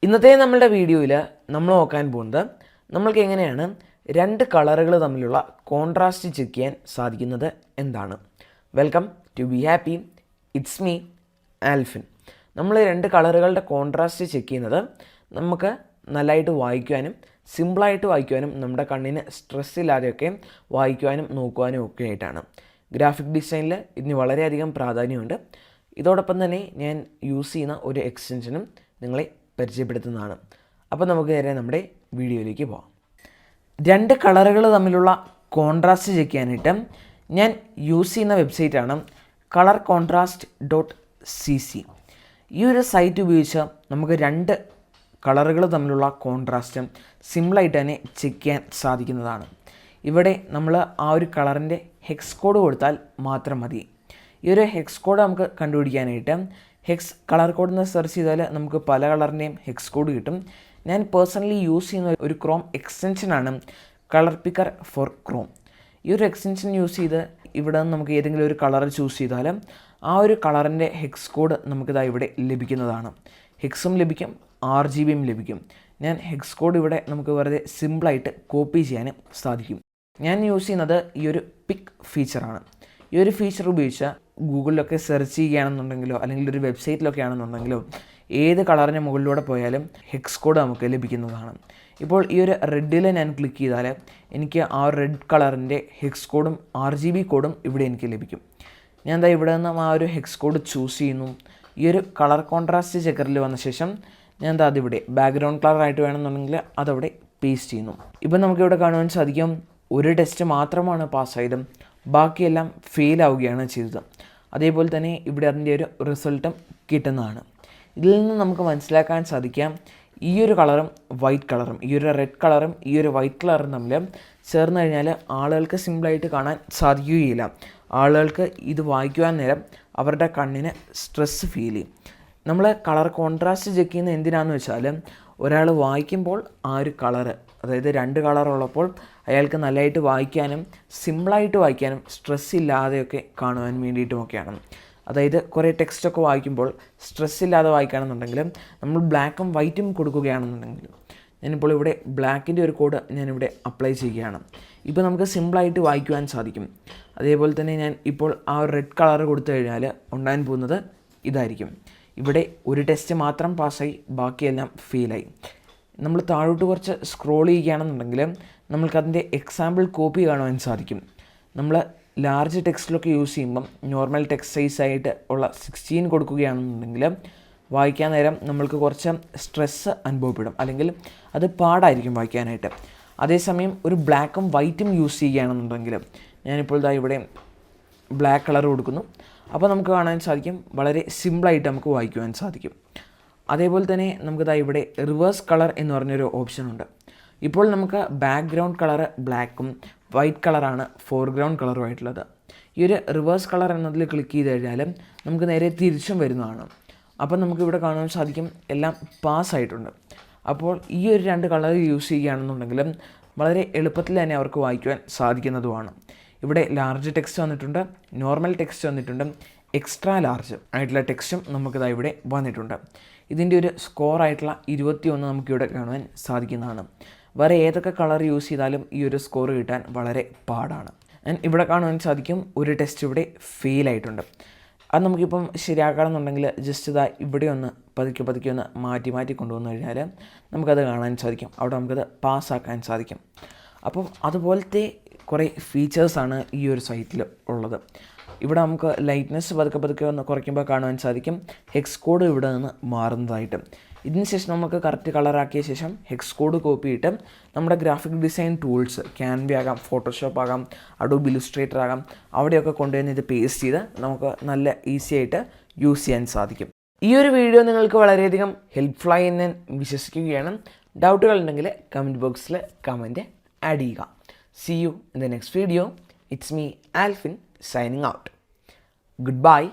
ഇന്നത്തെ നമ്മളുടെ വീഡിയോയിൽ നമ്മൾ നോക്കാൻ പോകുന്നത് നമ്മൾക്ക് എങ്ങനെയാണ് രണ്ട് കളറുകൾ തമ്മിലുള്ള കോൺട്രാസ്റ്റ് ചെക്ക് ചെയ്യാൻ സാധിക്കുന്നത് എന്താണ്. Welcome to be happy, it's me Alphin. നമ്മൾ രണ്ട് കളറുകളുടെ കോൺട്രാസ്റ്റ് ചെക്ക് ചെയ്യുന്നത് നമുക്ക് നല്ലതായിട്ട് വായിക്കുവാനും സിമ്പിളായിട്ട് വായിക്കുവാനും നമ്മുടെ കണ്ണിന് സ്ട്രെസ് ഇല്ലാതെയൊക്കെ വായിക്കുവാനും നോക്കുവാനും ഒക്കെ ആയിട്ടാണ്. ഗ്രാഫിക് ഡിസൈനിൽ ഇതിന് വളരെയധികം പ്രാധാന്യമുണ്ട്. ഇതോടൊപ്പം തന്നെ ഞാൻ യൂസ് ചെയ്യുന്ന ഒരു എക്സ്റ്റൻഷനും നിങ്ങളെ പരിചയപ്പെടുത്തുന്നതാണ്. അപ്പോൾ നമുക്ക് നേരെ നമ്മുടെ വീഡിയോയിലേക്ക് പോകാം. രണ്ട് കളറുകൾ തമ്മിലുള്ള കോൺട്രാസ്റ്റ് ചെക്ക് ചെയ്യാനായിട്ട് ഞാൻ യൂസ് ചെയ്യുന്ന വെബ്സൈറ്റാണ് colorcontrast.cc. ഈ ഒരു സൈറ്റ് ഉപയോഗിച്ച് നമുക്ക് രണ്ട് കളറുകൾ തമ്മിലുള്ള കോൺട്രാസ്റ്റ് സിമ്പിളായിട്ട് തന്നെ ചെക്ക് ചെയ്യാൻ സാധിക്കുന്നതാണ്. ഇവിടെ നമ്മൾ ആ ഒരു കളറിൻ്റെ ഹെക്സ് കോഡ് കൊടുത്താൽ മാത്രം മതി. ഈ ഒരു ഹെക്സ് കോഡ് നമുക്ക് കണ്ടുപിടിക്കാനായിട്ട് ഹെക്സ് കളർ കോഡ് എന്ന് സെർച്ച് ചെയ്താൽ നമുക്ക് പല കളറിൻ്റെയും ഹെക്സ് കോഡ് കിട്ടും. ഞാൻ പേഴ്സണലി യൂസ് ചെയ്യുന്ന ഒരു ക്രോം എക്സ്റ്റൻഷനാണ് കളർ പിക്കർ ഫോർ ക്രോം. ഈ ഒരു എക്സ്റ്റൻഷൻ യൂസ് ചെയ്ത് ഇവിടെ നിന്ന് നമുക്ക് ഏതെങ്കിലും ഒരു കളർ ചൂസ് ചെയ്താൽ ആ ഒരു കളറിൻ്റെ ഹെക്സ് കോഡ് നമുക്കിതാ ഇവിടെ ലഭിക്കുന്നതാണ്. ഹെക്സും ലഭിക്കും, RGBയും ലഭിക്കും. ഞാൻ ഹെക്സ് കോഡ് ഇവിടെ നമുക്ക് വെറുതെ സിമ്പിളായിട്ട് കോപ്പി ചെയ്യാനും സാധിക്കും. ഞാൻ യൂസ് ചെയ്യുന്നത് ഈ ഒരു പിക്ക് ഫീച്ചറാണ്. ഈ ഒരു ഫീച്ചർ ഉപയോഗിച്ച് ഗൂഗിളിലൊക്കെ സെർച്ച് ചെയ്യുകയാണെന്നുണ്ടെങ്കിലോ അല്ലെങ്കിൽ ഒരു വെബ്സൈറ്റിലൊക്കെ ആണെന്നുണ്ടെങ്കിലോ ഏത് കളറിന് മുകളിലൂടെ പോയാലും ഹെക്സ് കോഡ് നമുക്ക് ലഭിക്കുന്നതാണ്. ഇപ്പോൾ ഈ ഒരു റെഡിൽ ഞാൻ ക്ലിക്ക് ചെയ്താൽ എനിക്ക് ആ റെഡ് കളറിൻ്റെ ഹെക്സ് കോഡും RGB കോഡും ഇവിടെ എനിക്ക് ലഭിക്കും. ഞാൻ എന്താ ഇവിടെ നിന്ന് ആ ഒരു ഹെക്സ് കോഡ് ചൂസ് ചെയ്യുന്നു. ഈ ഒരു കളർ കോൺട്രാസ്റ്റ് ചെക്കറിൽ വന്ന ശേഷം ഞാൻ എന്താ അതിവിടെ ബാക്ക്ഗ്രൗണ്ട് കളറായിട്ട് വേണമെന്നുണ്ടെങ്കിൽ അതവിടെ പേസ്റ്റ് ചെയ്യുന്നു. ഇപ്പം നമുക്കിവിടെ കാണുവാൻ സാധിക്കും ഒരു ടെസ്റ്റ് മാത്രമാണ് പാസ്സായതും ബാക്കിയെല്ലാം ഫെയിൽ ആവുകയാണ് ചെയ്തത്. അതേപോലെ തന്നെ ഇവിടെ അതിൻ്റെ ഒരു റിസൾട്ടും കിട്ടുന്നതാണ്. ഇതിൽ നിന്ന് നമുക്ക് മനസ്സിലാക്കാൻ സാധിക്കാം ഈ ഒരു കളറും വൈറ്റ് കളറും ഈ ഒരു റെഡ് കളറും ഈ ഒരു വൈറ്റ് കളറും തമ്മിൽ ചേർന്ന് കഴിഞ്ഞാൽ ആളുകൾക്ക് സിമ്പിളായിട്ട് കാണാൻ സാധിക്കുകയില്ല. ആളുകൾക്ക് ഇത് വായിക്കുവാൻ നേരം അവരുടെ കണ്ണിന് സ്ട്രെസ് ഫീൽ ചെയ്യും. നമ്മൾ കളർ കോൺട്രാസ്റ്റ് ചെക്ക് ചെയ്യുന്നത് എന്തിനാണെന്ന് വെച്ചാൽ ഒരാൾ വായിക്കുമ്പോൾ ആ ഒരു കളറ്, അതായത് രണ്ട് കളറുള്ളപ്പോൾ അയാൾക്ക് നല്ലതായിട്ട് വായിക്കാനും സിമ്പിളായിട്ട് വായിക്കാനും സ്ട്രെസ് ഇല്ലാതെയൊക്കെ കാണുവാൻ വേണ്ടിയിട്ടുമൊക്കെയാണ്. അതായത് കുറേ ടെക്സ്റ്റൊക്കെ വായിക്കുമ്പോൾ സ്ട്രെസ് ഇല്ലാതെ വായിക്കുകയാണെന്നുണ്ടെങ്കിൽ നമ്മൾ ബ്ലാക്കും വൈറ്റും കൊടുക്കുകയാണെന്നുണ്ടെങ്കിൽ ഞാനിപ്പോൾ ഇവിടെ ബ്ലാക്കിൻ്റെ ഒരു കോഡ് ഞാനിവിടെ അപ്ലൈ ചെയ്യുകയാണ്. ഇപ്പോൾ നമുക്ക് സിമ്പിളായിട്ട് വായിക്കുവാൻ സാധിക്കും. അതേപോലെ തന്നെ ഞാൻ ഇപ്പോൾ ആ റെഡ് കളർ കൊടുത്തു കഴിഞ്ഞാൽ ഉണ്ടാകാൻ പോകുന്നത് ഇതായിരിക്കും. ഇവിടെ ഒരു ടെസ്റ്റ് മാത്രം പാസ്സായി, ബാക്കിയെല്ലാം ഫെയിലായി. നമ്മൾ താഴോട്ട് കുറച്ച് സ്ക്രോൾ ചെയ്യുകയാണെന്നുണ്ടെങ്കിൽ നമ്മൾക്കതിൻ്റെ എക്സാമ്പിൾ കോപ്പി കാണുവാൻ സാധിക്കും. നമ്മൾ ലാർജ് ടെക്സ്റ്റിലൊക്കെ യൂസ് ചെയ്യുമ്പം നോർമൽ ടെക്സ്റ്റ് സൈസായിട്ട് ഉള്ള 16 കൊടുക്കുകയാണെന്നുണ്ടെങ്കിൽ വായിക്കാൻ നേരം നമ്മൾക്ക് കുറച്ച് സ്ട്രെസ്സ് അനുഭവപ്പെടും, അല്ലെങ്കിൽ അത് പാടായിരിക്കും വായിക്കാനായിട്ട്. അതേസമയം ഒരു ബ്ലാക്കും വൈറ്റും യൂസ് ചെയ്യുകയാണെന്നുണ്ടെങ്കിൽ ഞാനിപ്പോൾ ഇതാ ഇവിടെ ബ്ലാക്ക് കളർ കൊടുക്കുന്നു. അപ്പോൾ നമുക്ക് കാണാൻ സാധിക്കും വളരെ സിമ്പിളായിട്ട് നമുക്ക് വായിക്കുവാൻ സാധിക്കും. അതേപോലെ തന്നെ നമുക്കിതാ ഇവിടെ റിവേഴ്സ് കളർ എന്ന് പറഞ്ഞൊരു ഓപ്ഷനുണ്ട്. ഇപ്പോൾ നമുക്ക് ബാക്ക്ഗ്രൗണ്ട് കളറ് ബ്ലാക്കും വൈറ്റ് കളറാണ് ഫോർഗ്രൗണ്ട് കളറുമായിട്ടുള്ളത്. ഈ ഒരു റിവേഴ്സ് കളർ എന്നതിൽ ക്ലിക്ക് ചെയ്ത് കഴിഞ്ഞാൽ നമുക്ക് നേരെ തിരിച്ചും വരുന്നതാണ്. അപ്പോൾ നമുക്കിവിടെ കാണാൻ സാധിക്കും എല്ലാം പാസ്സായിട്ടുണ്ട്. അപ്പോൾ ഈ ഒരു രണ്ട് കളർ യൂസ് ചെയ്യുകയാണെന്നുണ്ടെങ്കിലും വളരെ എളുപ്പത്തിൽ തന്നെ അവർക്ക് വായിക്കുവാൻ സാധിക്കുന്നതുമാണ്. ഇവിടെ ലാർജ് ടെക്സ്റ്റ് വന്നിട്ടുണ്ട്, നോർമൽ ടെക്സ്റ്റ് വന്നിട്ടുണ്ട്, എക്സ്ട്രാ ലാർജ് ആയിട്ടുള്ള ടെക്സ്റ്റും നമുക്കിതാ ഇവിടെ വന്നിട്ടുണ്ട്. ഇതിൻ്റെ ഒരു സ്കോറായിട്ടുള്ള 21 നമുക്കിവിടെ കാണുവാൻ സാധിക്കുന്നതാണ്. വേറെ ഏതൊക്കെ കളർ യൂസ് ചെയ്താലും ഈ ഒരു സ്കോർ കിട്ടാൻ വളരെ പാടാണ്. ഇവിടെ കാണുവാൻ സാധിക്കും ഒരു ടെസ്റ്റ് ഇവിടെ ഫെയിൽ ആയിട്ടുണ്ട്. അത് നമുക്കിപ്പം ശരിയാക്കണമെന്നുണ്ടെങ്കിൽ ജസ്റ്റ് ഇതാ ഇവിടെ ഒന്ന് പതുക്കെ ഒന്ന് മാറ്റി കൊണ്ടുവന്നു കഴിഞ്ഞാൽ നമുക്കത് കാണാൻ സാധിക്കും. അവിടെ നമുക്കത് പാസ്സാക്കാൻ സാധിക്കും. അപ്പം അതുപോലത്തെ കുറേ ഫീച്ചേഴ്സാണ് ഈ ഒരു സൈറ്റിൽ ഉള്ളത്. ഇവിടെ നമുക്ക് ലൈറ്റ്നെസ് പതുക്കെ ഒന്ന് കുറയ്ക്കുമ്പോൾ കാണുവാൻ സാധിക്കും ഹെക്സ് കോഡ് ഇവിടെ നിന്ന് മാറുന്നതായിട്ട്. ഇതിന് ശേഷം നമുക്ക് കറക്റ്റ് കളറാക്കിയ ശേഷം ഹെക്സ് കോഡ് കോപ്പി ഇട്ട് നമ്മുടെ ഗ്രാഫിക് ഡിസൈൻ ടൂൾസ് ക്യാൻവ ആകാം, ഫോട്ടോഷോപ്പ് ആകാം, അഡോബ് ഇല്ലുസ്ട്രേറ്റർ ആകാം, അവിടെയൊക്കെ കൊണ്ടുവന്ന് ഇത് പേസ്റ്റ് ചെയ്ത് നമുക്ക് നല്ല ഈസി ആയിട്ട് യൂസ് ചെയ്യാൻ സാധിക്കും. ഈ ഒരു വീഡിയോ നിങ്ങൾക്ക് വളരെയധികം ഹെൽപ്ഫുള്ളായി എന്ന് വിശ്വസിക്കുകയാണ്. ഡൗട്ടുകൾ ഉണ്ടെങ്കിൽ കമൻറ്റ് ബോക്സിൽ കമൻറ്റ് ആഡ് ചെയ്യുക. See you in the next video. It's me, Alfin, signing out. Goodbye.